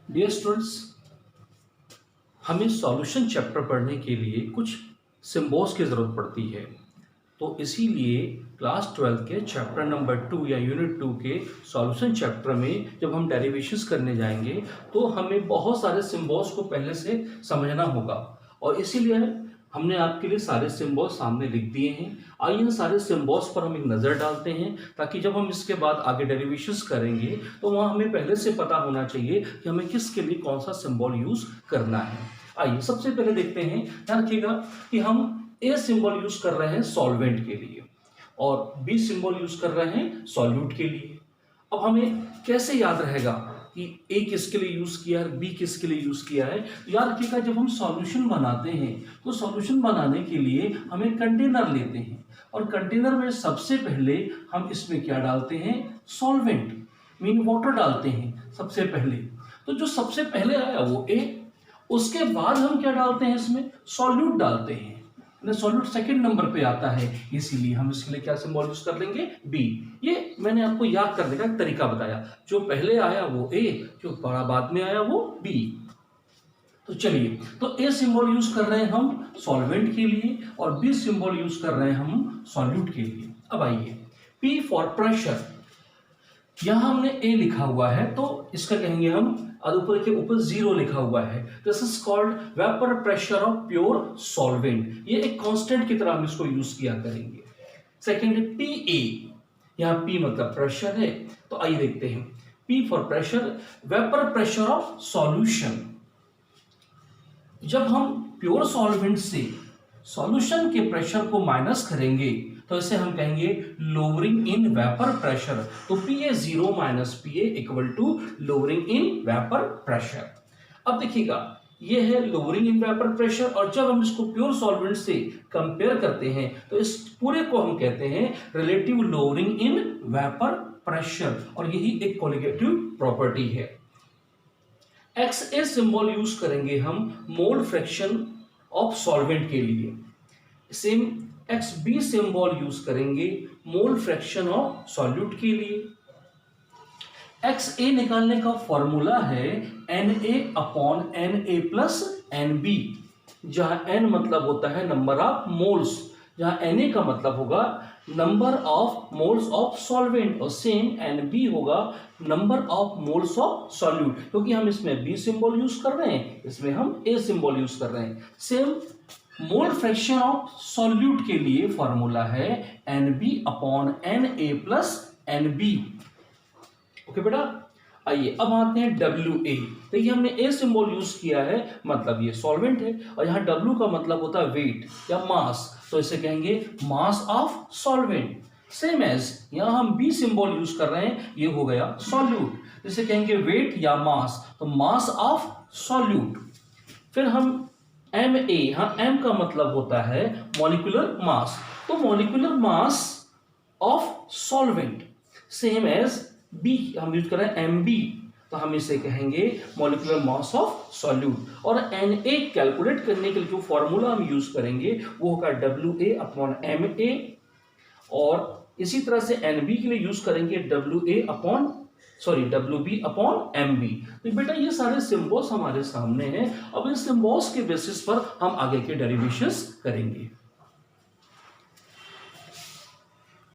Dear students, हमें solution chapter पढ़ने के लिए कुछ सिम्बॉल्स की ज़रूरत पड़ती है। तो इसीलिए क्लास 12 के चैप्टर नंबर 2 या यूनिट 2 के सॉल्यूशन चैप्टर में जब हम डेरिवेशंस करने जाएंगे तो हमें बहुत सारे सिम्बॉल्स को पहले से समझना होगा, और इसीलिए हमने आपके लिए सारे सिम्बॉल्स सामने लिख दिए हैं। आइए इन सारे सिम्बॉल्स पर हम एक नज़र डालते हैं, ताकि जब हम इसके बाद आगे डेरिवेशंस करेंगे तो वहाँ हमें पहले से पता होना चाहिए कि हमें किसके लिए कौन सा सिम्बॉल यूज़ करना है। आइए सबसे पहले देखते हैं, ध्यान रखिएगा कि हम ए सिंबल यूज कर रहे हैं सॉल्वेंट के लिए और बी सिंबल यूज कर रहे हैं सॉल्यूट के लिए। अब हमें कैसे याद रहेगा कि ए किसके लिए यूज किया है, बी किसके लिए यूज किया है? याद रखिएगा, जब हम सॉल्यूशन बनाते हैं तो सॉल्यूशन बनाने के लिए हम एक कंटेनर लेते हैं, और कंटेनर में सबसे पहले हम इसमें क्या डालते हैं? सॉल्वेंट मीन वाटर डालते हैं सबसे पहले। तो जो सबसे पहले आया वो ए, उसके बाद हम क्या डालते हैं? इसमें सॉल्यूट डालते हैं। सॉल्यूट सेकंड नंबर पे आता है, इसीलिए हम इसके लिए क्या सिंबल यूज कर लेंगे? बी। ये मैंने आपको याद करने का एक तरीका बताया। जो पहले आया वो ए, जो बड़ा बाद में आया वो बी। तो चलिए, तो ए सिंबल यूज कर रहे हैं हम सॉल्वेंट के लिए और बी सिंबल यूज कर रहे हैं हम सॉल्यूट के लिए। अब आइए, पी फॉर प्रेशर। यहां हमने ए लिखा हुआ है तो इसका कहेंगे हम, ऊपर के ऊपर जीरो लिखा हुआ है। This is called vapour pressure of pure solvent. ये एक कांस्टेंट की तरह हम इसको यूज किया करेंगे। सेकेंड, पी ए, यहां पी मतलब प्रेशर है, तो आइए देखते हैं। P for pressure, vapour pressure of solution. जब हम प्योर सॉल्वेंट से सॉल्यूशन के प्रेशर को माइनस करेंगे तो इसे हम कहेंगे लोअरिंग इन वेपर प्रेशर। तो PA0 minus PA equal to lowering in vapour pressure. अब देखिएगा, ये है लोअरिंग इन वेपर प्रेशर, और जब हम इसको प्योर सॉल्वेंट से कंपेयर करते हैं तो इस पूरे को हम कहते हैं relative lowering in vapour pressure, और यही एक कोलिगेटिव प्रॉपर्टी है। XA सिंबल यूज करेंगे हम मोल फ्रैक्शन ऑफ सॉल्वेंट के लिए। सेम XB सिंबल यूज करेंगे मोल फ्रैक्शन ऑफ सॉल्यूट के लिए। XA निकालने का फॉर्मूला है Na upon Na plus NB, जहां N मतलब होता है नंबर ऑफ मोल्स, जहां Na का मतलब होगा number of moles of solvent, और सेम NB होगा number of moles of solute. क्योंकि हम इसमें B सिंबल यूज कर रहे हैं, इसमें हम A सिंबल यूज कर रहे हैं। Same mole fraction of solute के लिए फॉर्मूला है NB upon Na plus NB। Okay बेटा, आइए अब आते हैं WA। देखिए, हमने A सिंबल यूज किया है, मतलब ये सॉल्वेंट है, और यहाँ W का मतलब होता है वेट या मास, तो इसे कहेंगे mass of solvent. Same as यहाँ हम B सिंबल यूज कर रहे हैं, ये हो गया सॉल्यूट, इसे कहेंगे वेट या मास, तो मास ऑफ सॉल्यूट। फिर हम Ma, हाँ M का मतलब होता है मॉलिक्यूलर मास, तो molecular mass of solvent. Same as B हम यूज कर रहे हैं Mb, तो हम इसे कहेंगे मॉलिक्यूलर मास ऑफ सॉल्यूट। और Na कैलकुलेट करने के लिए जो फॉर्मूला हम यूज करेंगे वो होगा WA अपॉन Ma, और इसी तरह से Nb के लिए यूज करेंगे WB अपॉन MB। तो बेटा ये सारे सिंबल्स हमारे सामने हैं। अब इन सिंबल्स के बेसिस पर हम आगे के डेरिवेशंस करेंगे।